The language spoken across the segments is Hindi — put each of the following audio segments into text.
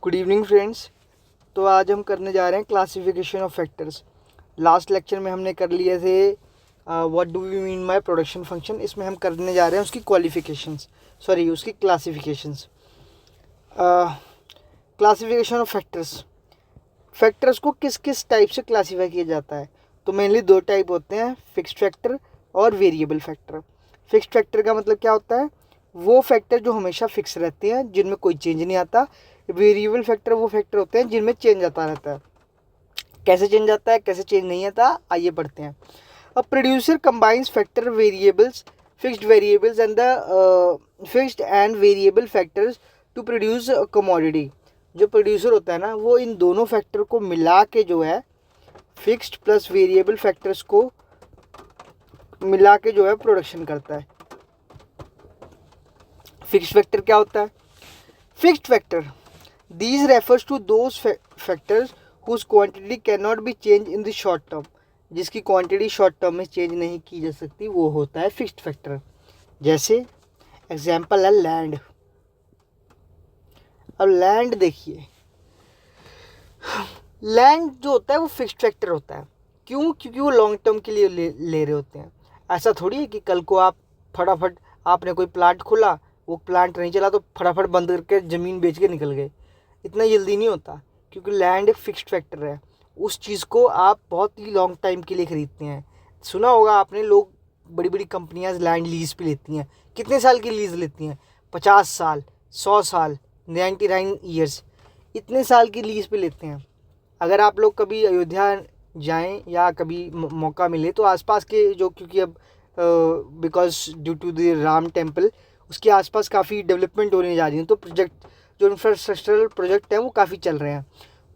Good evening friends. तो आज हम करने जा रहे हैं classification of factors. Last lecture में हमने कर लिए थे what do we mean by production function. इसमें हम करने जा रहे हैं उसकी उसकी classifications. Classification of factors. Factors को किस किस टाइप से क्लासीफाई किया जाता है? तो मेनली दो टाइप होते हैं, फिक्स्ड फैक्टर और वेरिएबल फैक्टर। फिक्स्ड फैक्टर का मतलब क्या होता है? वो फैक्टर जो हमेशा फिक्स रहते हैं, जिनमें कोई चेंज नहीं आता। वेरिएबल फैक्टर वो फैक्टर होते हैं जिनमें चेंज आता रहता है। कैसे चेंज आता है, कैसे चेंज नहीं आता, आइए पढ़ते हैं। A producer combines factor variables, fixed variables and the fixed and variable factors to produce commodity. जो प्रोड्यूसर होता है ना, वो इन दोनों फैक्टर को मिला के जो है, फिक्स्ड प्लस वेरिएबल फैक्टर्स को मिला के जो है प्रोडक्शन करता है। फिक्स्ड फैक्टर क्या होता है? Fixed factor, these refers to those factors whose quantity cannot be changed in the short term। जिसकी क्वांटिटी शॉर्ट टर्म में चेंज नहीं की जा सकती, वो होता है फिक्स्ड फैक्टर। जैसे एग्जांपल है लैंड। अब लैंड देखिए, लैंड जो होता है वो फिक्स्ड फैक्टर होता है। क्यों? क्योंकि वो लॉन्ग टर्म के लिए ले रहे होते हैं। ऐसा थोड़ी है कि कल को आप फटाफट आपने कोई प्लांट खोला, वो प्लांट नहीं चला तो फटाफट बंद करके ज़मीन बेच के निकल गए। इतना जल्दी नहीं होता, क्योंकि लैंड एक फिक्स्ड फैक्टर है। उस चीज़ को आप बहुत ही लॉन्ग टाइम के लिए ख़रीदते हैं। सुना होगा आपने, लोग बड़ी बड़ी कंपनियां लैंड लीज़ पे लेती हैं। कितने साल की लीज़ लेती हैं? 50 साल, 100 साल, 99 ईयर्स, इतने साल की लीज़ पे लेते हैं। अगर आप लोग कभी अयोध्या जाएं या कभी मौका मिले तो आसपास के जो, क्योंकि अब because due to the Ram temple, उसके आसपास काफ़ी डेवलपमेंट होने जा रही है, तो प्रोजेक्ट जो इंफ्रास्ट्रक्चरल प्रोजेक्ट हैं वो काफ़ी चल रहे हैं।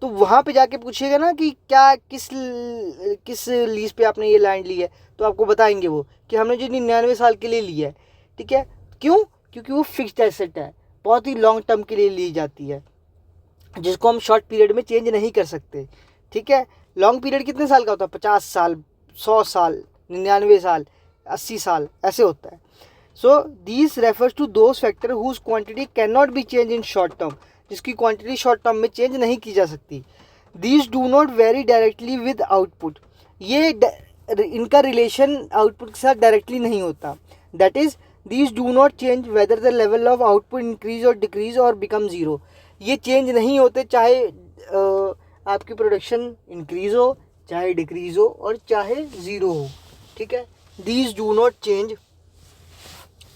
तो वहाँ पे जाके पूछिएगा ना कि क्या किस लीज पे आपने ये लैंड ली है, तो आपको बताएंगे वो कि हमने जो 99 साल के लिए लिया है। ठीक है, क्यों? क्योंकि वो फिक्स्ड एसेट है, बहुत ही लॉन्ग टर्म के लिए ली जाती है, जिसको हम शॉर्ट पीरियड में चेंज नहीं कर सकते। ठीक है, लॉन्ग पीरियड कितने साल का होता है? 50 साल, 100 साल, 99 साल, 80 साल, ऐसे होता है। So these refers to those factor whose quantity can not be change in short term, जिसकी क्वांटिटी शॉर्ट टर्म में चेंज नहीं की जा सकती। These do not very directly with output, ये इनका रिलेशन आउटपुट के साथ डायरेक्टली नहीं होता। That is, these do not change whether the level of output increase or decrease or become zero. ये चेंज नहीं होते चाहे आपकी प्रोडक्शन इंक्रीज हो, चाहे डिक्रीज हो, और चाहे ज़ीरो हो। ठीक है, these do not change,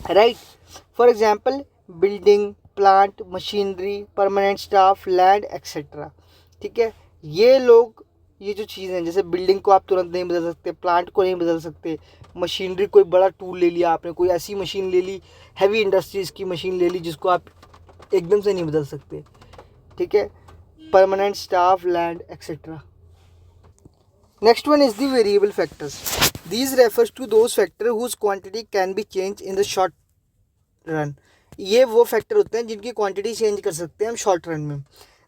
right. For example building, plant, machinery, permanent staff, land etcetera. ठीक है, ये लोग, ये जो चीज़ें हैं, जैसे बिल्डिंग को आप तुरंत नहीं बदल सकते, प्लांट को नहीं बदल सकते, मशीनरी, कोई बड़ा टूल ले लिया आपने, कोई ऐसी मशीन ले ली, हैवी इंडस्ट्रीज़ की मशीन ले ली, जिसको आप एकदम से नहीं बदल सकते। ठीक है, permanent staff, land etcetera. Next one is the variable factors. These refers to those factor whose quantity can be change in the short run. ये वो फैक्टर होते हैं जिनकी क्वांटिटी चेंज कर सकते हैं हम शॉर्ट रन में।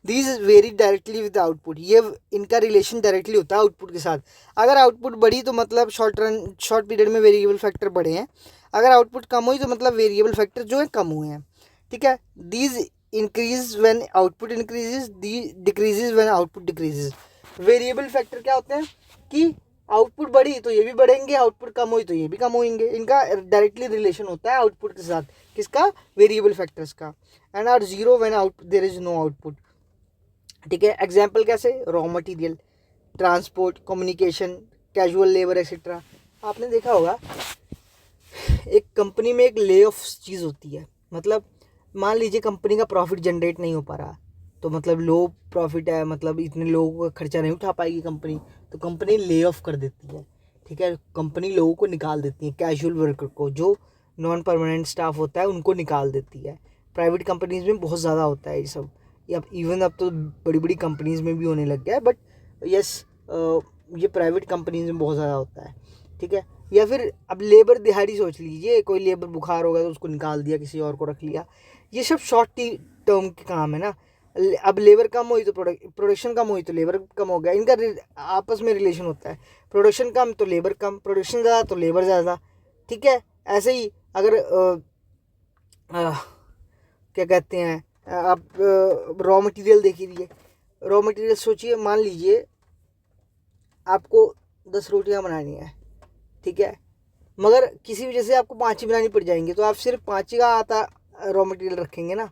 These very directly with output, ये इनका रिलेशन डायरेक्टली होता है आउटपुट के साथ। अगर आउटपुट बढ़ी तो मतलब शॉर्ट पीरियड में वेरिएबल फैक्टर बढ़े हैं। अगर आउटपुट कम हुई तो मतलब वेरिएबल फैक्टर जो है कम हुए हैं। ठीक है, these increase when output increases, the decreases when output decreases. Variable factor क्या होते हैं कि आउटपुट बढ़ी तो ये भी बढ़ेंगे, आउटपुट कम हुई तो ये भी कम होंगे। इनका डायरेक्टली रिलेशन होता है आउटपुट के साथ, किसका? वेरिएबल फैक्टर्स का। And are zero when out there is no output. ठीक है, एग्जाम्पल कैसे? Raw material, transport, communication, casual labour etcetera. आपने देखा होगा एक कंपनी में एक ले ऑफ चीज़ होती है। मतलब मान लीजिए कंपनी का प्रॉफिट जनरेट नहीं हो पा रहा, तो मतलब लो प्रॉफिट है, मतलब इतने लोगों का खर्चा नहीं उठा पाएगी कंपनी, तो कंपनी ले ऑफ कर देती है। ठीक है, कंपनी लोगों को निकाल देती है, कैजुअल वर्कर को, जो नॉन परमानेंट स्टाफ होता है उनको निकाल देती है। प्राइवेट कंपनीज में बहुत ज़्यादा होता है ये सब, या इवन अब तो बड़ी बड़ी कंपनीज में भी होने लग गया है, बट यस, ये प्राइवेट कंपनीज में बहुत ज़्यादा होता है। ठीक है, या फिर अब लेबर दिहाड़ी सोच लीजिए, कोई लेबर बुखार हो गया तो उसको निकाल दिया, किसी और को रख लिया। ये सब शॉर्ट टर्म के काम है ना। अब लेबर कम हुई तो प्रोडक्शन कम हुई तो लेबर कम हो गया। इनका आपस में रिलेशन होता है, प्रोडक्शन कम तो लेबर कम, प्रोडक्शन ज़्यादा तो लेबर ज़्यादा। ठीक है, ऐसे ही अगर क्या कहते हैं, आप रॉ मटेरियल देख लीजिए। रॉ मटेरियल सोचिए, मान लीजिए आपको 10 रोटियां बनानी है, ठीक है, मगर किसी वजह से आपको 5 ही बनानी पड़ जाएंगी, तो आप सिर्फ 5 ही का आटा रॉ मटेरियल रखेंगे ना।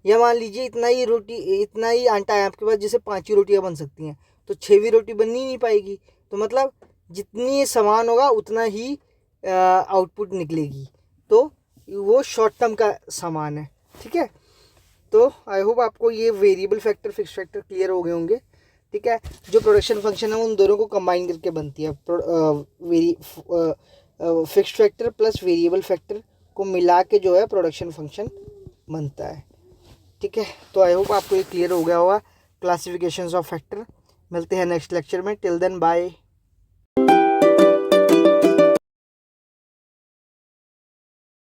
या मान लीजिए इतना ही आटा है आपके पास जिससे 5 ही रोटियां बन सकती हैं, तो 6वीं रोटी बननी नहीं पाएगी। तो मतलब जितनी सामान होगा उतना ही आउटपुट निकलेगी। तो वो शॉर्ट टर्म का सामान है, ठीक है। तो आई होप आपको ये variable factor fix factor clear हो गए होंगे, ठीक है। जो प्रोडक्शन फंक्शन है उन दोनों को कंबाइन करके बनती है। Fixed factor plus variable factor को मिला के जो है प्रोडक्शन फंक्शन बनता है, ठीक है। तो आई होप आपको ये क्लियर हो गया होगा क्लासिफिकेशंस ऑफ फैक्टर। मिलते हैं नेक्स्ट लेक्चर में। Till then bye.